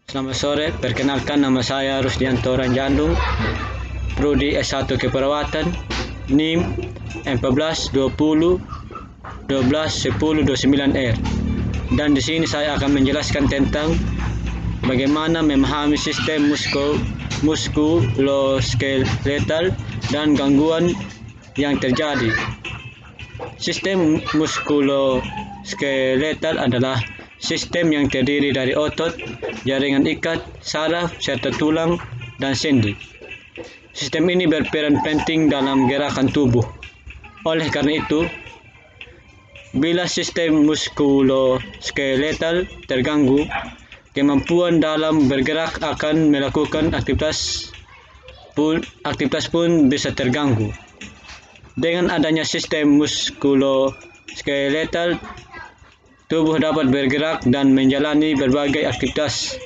Selamat sore, perkenalkan nama saya Rusdianto Ranjandung, Prodi S1 Keperawatan, NIM 14 20 12 10 29R. Dan di sini saya akan menjelaskan tentang bagaimana memahami sistem muskuloskeletal dan gangguan yang terjadi. Sistem muskuloskeletal adalah sistem yang terdiri dari otot, jaringan ikat, saraf, serta tulang dan sendi. Sistem ini berperan penting dalam gerakan tubuh. Oleh karena itu, bila sistem muskuloskeletal terganggu, kemampuan dalam bergerak akan melakukan aktivitas pun bisa terganggu. Dengan adanya sistem muskuloskeletal, tubuh dapat bergerak dan menjalani berbagai aktivitas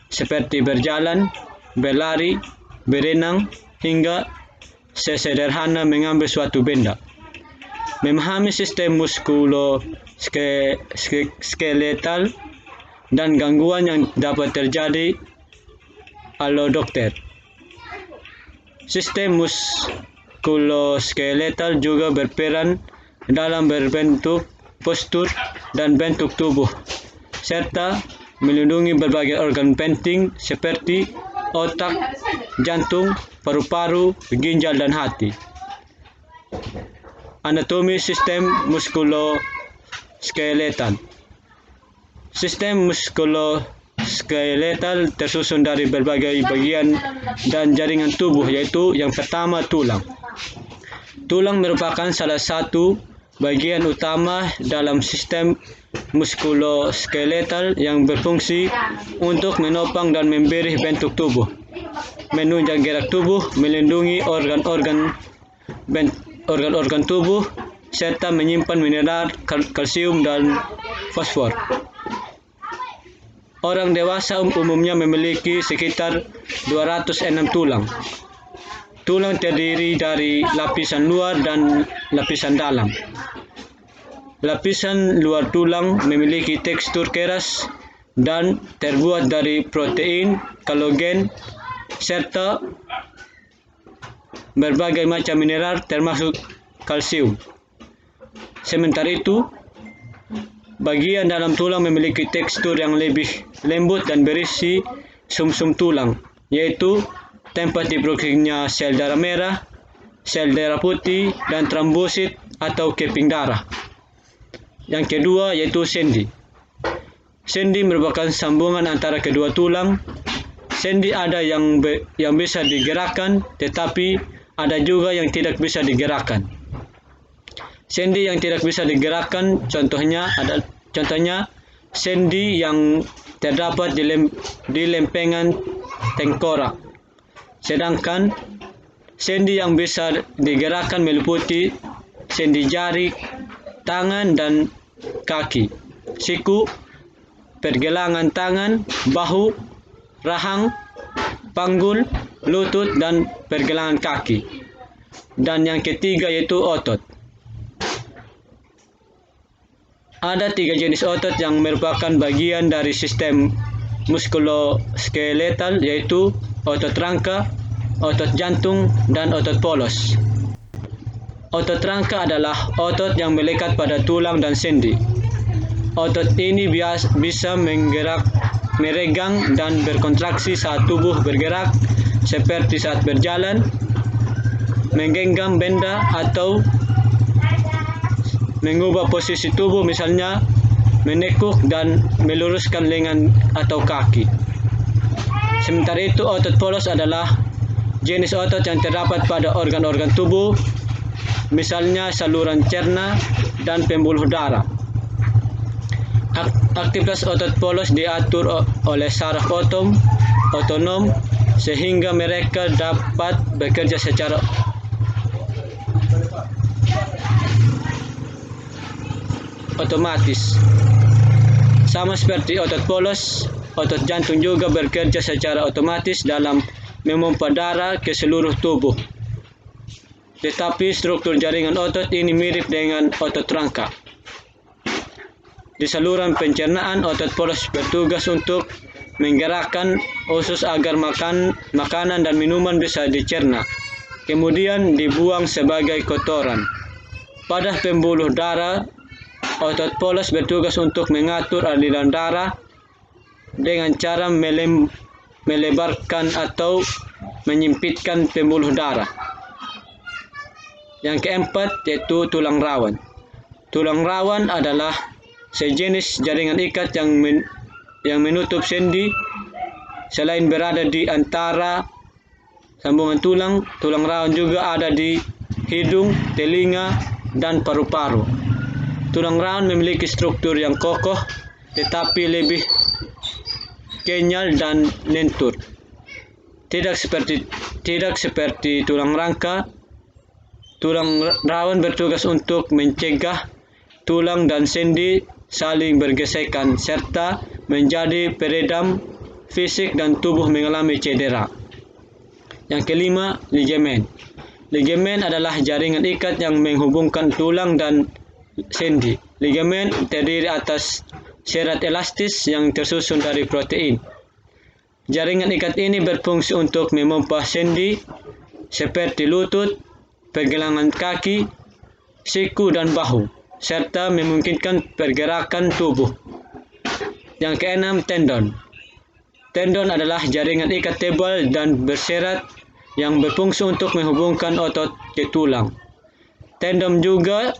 seperti berjalan, berlari, berenang, hingga sesederhana mengambil suatu benda. Memahami sistem muskuloskeletal dan gangguan yang dapat terjadi. Halo dokter. Sistem muskuloskeletal juga berperan dalam berbentuk postur dan bentuk tubuh, serta melindungi berbagai organ penting seperti otak, jantung, paru-paru, ginjal, dan hati. Anatomi sistem muskuloskeletal. Sistem muskuloskeletal tersusun dari berbagai bagian dan jaringan tubuh, yaitu yang pertama tulang. Tulang merupakan salah satu bagian utama dalam sistem muskuloskeletal yang berfungsi untuk menopang dan memberi bentuk tubuh, menunjang gerak tubuh, melindungi organ-organ tubuh, serta menyimpan mineral, kalsium, dan fosfor. Orang dewasa umumnya memiliki sekitar 206 tulang. Tulang terdiri dari lapisan luar dan lapisan dalam. Lapisan luar tulang memiliki tekstur keras dan terbuat dari protein, kolagen, serta berbagai macam mineral termasuk kalsium. Sementara itu, bagian dalam tulang memiliki tekstur yang lebih lembut dan berisi sumsum tulang, yaitu tempat diproduksinya sel darah merah, sel darah putih, dan trombosit atau keping darah. Yang kedua yaitu sendi. Sendi merupakan sambungan antara kedua tulang. Sendi ada yang bisa digerakkan, tetapi ada juga yang tidak bisa digerakkan. Sendi yang tidak bisa digerakkan contohnya sendi yang terdapat di lempengan tengkorak. Sedangkan sendi yang bisa digerakkan meliputi sendi jari, tangan dan kaki, siku, pergelangan tangan, bahu, rahang, panggul, lutut, dan pergelangan kaki. Dan yang ketiga yaitu otot. Ada 3 jenis otot yang merupakan bagian dari sistem muskuloskeletal, yaitu otot rangka, otot jantung, dan otot polos. Otot rangka adalah otot yang melekat pada tulang dan sendi. Otot ini bisa meregang dan berkontraksi saat tubuh bergerak, seperti saat berjalan, menggenggam benda, atau mengubah posisi tubuh, misalnya menekuk dan meluruskan lengan atau kaki. Sementara itu, otot polos adalah jenis otot yang terdapat pada organ-organ tubuh, misalnya saluran cerna dan pembuluh darah. Aktivitas otot polos diatur oleh saraf otonom sehingga mereka dapat bekerja secara otomatis. Sama seperti otot polos, otot jantung juga bekerja secara otomatis dalam memompa darah ke seluruh tubuh. Tetapi struktur jaringan otot ini mirip dengan otot rangka. Di saluran pencernaan, otot polos bertugas untuk menggerakkan usus agar makanan dan minuman bisa dicerna, kemudian dibuang sebagai kotoran. Pada pembuluh darah, otot polos bertugas untuk mengatur aliran darah dengan cara melebarkan atau menyempitkan pembuluh darah. Yang keempat yaitu tulang rawan. Tulang rawan adalah sejenis jaringan ikat yang menutup sendi. Selain berada di antara sambungan tulang rawan juga ada di hidung, telinga, dan paru-paru. Tulang rawan memiliki struktur yang kokoh tetapi lebih kenyal dan lentur. Tidak seperti tulang rangka. Tulang rawan bertugas untuk mencegah tulang dan sendi saling bergesekan serta menjadi peredam fisik dan tubuh mengalami cedera. Yang kelima, ligamen. Ligamen adalah jaringan ikat yang menghubungkan tulang dan sendi. Ligamen terdiri atas serat elastis yang tersusun dari protein. Jaringan ikat ini berfungsi untuk memompa sendi seperti lutut, pergelangan kaki, siku, dan bahu, serta memungkinkan pergerakan tubuh. Yang keenam, tendon. Tendon adalah jaringan ikat tebal dan berserat yang berfungsi untuk menghubungkan otot ke tulang. Tendon juga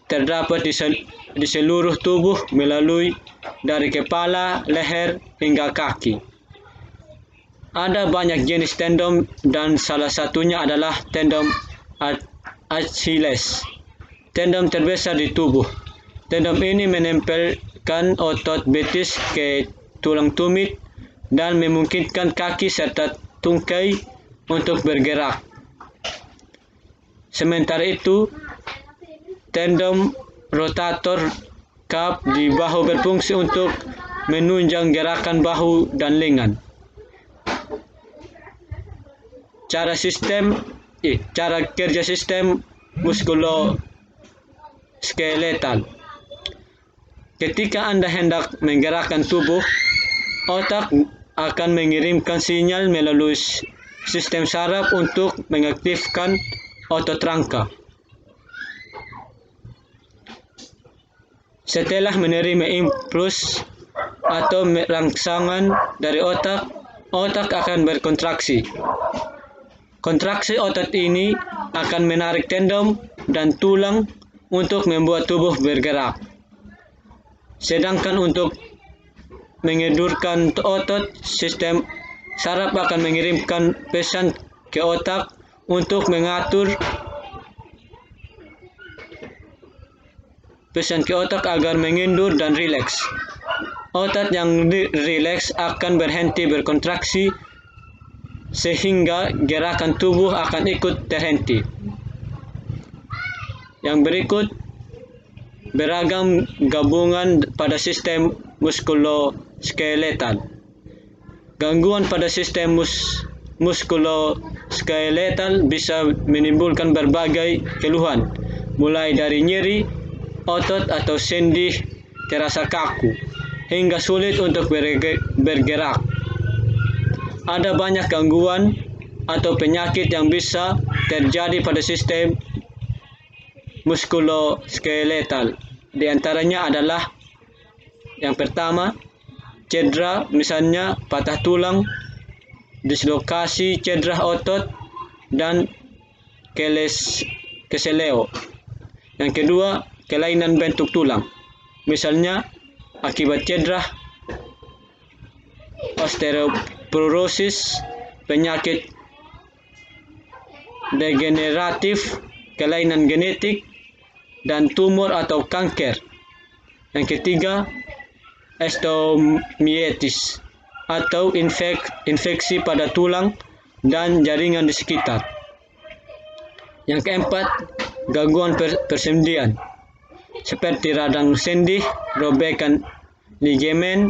terdapat di seluruh tubuh melalui dari kepala, leher, hingga kaki. Ada banyak jenis tendon dan salah satunya adalah tendon Achilles, tendon terbesar di tubuh. Tendon ini menempelkan otot betis ke tulang tumit dan memungkinkan kaki serta tungkai untuk bergerak. Sementara itu, tendon rotator cuff di bahu berfungsi untuk menunjang gerakan bahu dan lengan. Cara kerja sistem muskuloskeletal. Ketika Anda hendak menggerakkan tubuh, otak akan mengirimkan sinyal melalui sistem saraf untuk mengaktifkan otot rangka. Setelah menerima impuls atau rangsangan dari otak akan berkontraksi. Kontraksi otot ini akan menarik tendon dan tulang untuk membuat tubuh bergerak. Sedangkan untuk mengedurkan otot, sistem saraf akan mengirimkan pesan ke otak untuk mengatur agar mengendur dan rileks. Otot yang rileks akan berhenti berkontraksi sehingga gerakan tubuh akan ikut terhenti. Yang berikut beragam gabungan pada sistem muskuloskeletal. Gangguan pada sistem muskuloskeletal bisa menimbulkan berbagai keluhan, mulai dari nyeri otot atau sendi terasa kaku, hingga sulit untuk bergerak. Ada banyak gangguan atau penyakit yang bisa terjadi pada sistem muskuloskeletal. Di antaranya adalah yang pertama, cedera, misalnya patah tulang, dislokasi cedera otot, dan keseleo. Yang kedua, kelainan bentuk tulang, misalnya akibat cedera, osteoporosis, penyakit degeneratif, kelainan genetik, dan tumor atau kanker. Yang ketiga, osteomietis atau infeksi pada tulang dan jaringan di sekitar. Yang keempat, gangguan persendian seperti radang sendi, robekan ligamen,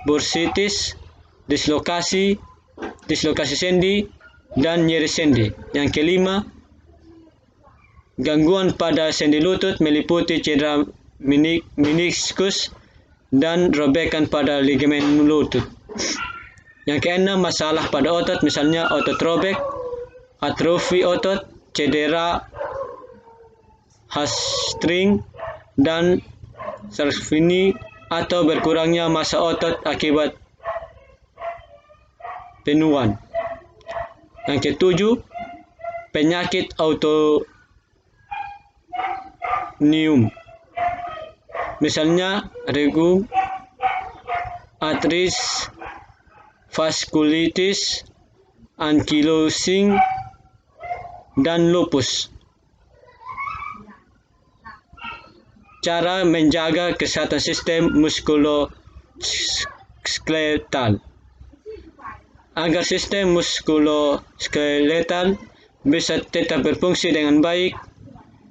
bursitis, dislokasi sendi, dan nyeri sendi. Yang kelima, gangguan pada sendi lutut meliputi cedera meniskus, dan robekan pada ligamen lutut. Yang keenam, masalah pada otot, misalnya otot robek, atrofi otot, cedera hamstring, dan sarcopenia atau berkurangnya massa otot akibat penuaan. Yang ketujuh, penyakit autoimun, misalnya rheum, arthritis, vaskulitis, ankylosing, dan lupus. Cara menjaga kesehatan sistem muskuloskeletal. Agar sistem muskuloskeletal bisa tetap berfungsi dengan baik,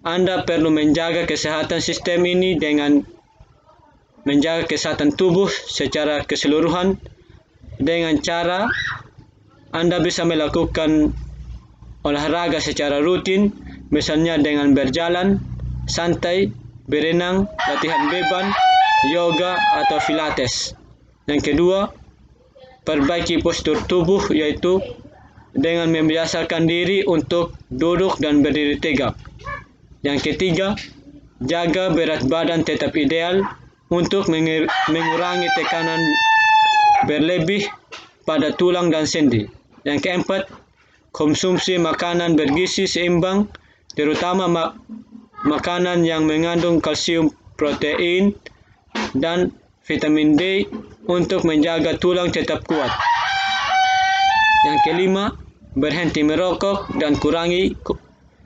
Anda perlu menjaga kesehatan sistem ini dengan menjaga kesehatan tubuh secara keseluruhan. Dengan cara Anda bisa melakukan olahraga secara rutin, misalnya dengan berjalan santai, berenang, latihan beban, yoga, atau pilates. Yang kedua, perbaiki postur tubuh, yaitu dengan membiasakan diri untuk duduk dan berdiri tegak. Yang ketiga, jaga berat badan tetap ideal untuk mengurangi tekanan berlebih pada tulang dan sendi. Yang keempat, konsumsi makanan bergizi seimbang, terutama makanan yang mengandung kalsium, protein, dan vitamin D untuk menjaga tulang tetap kuat. Yang kelima, berhenti merokok dan kurangi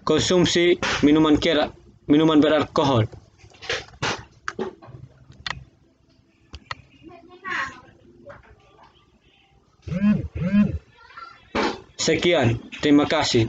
konsumsi minuman beralkohol. Sekian, terima kasih.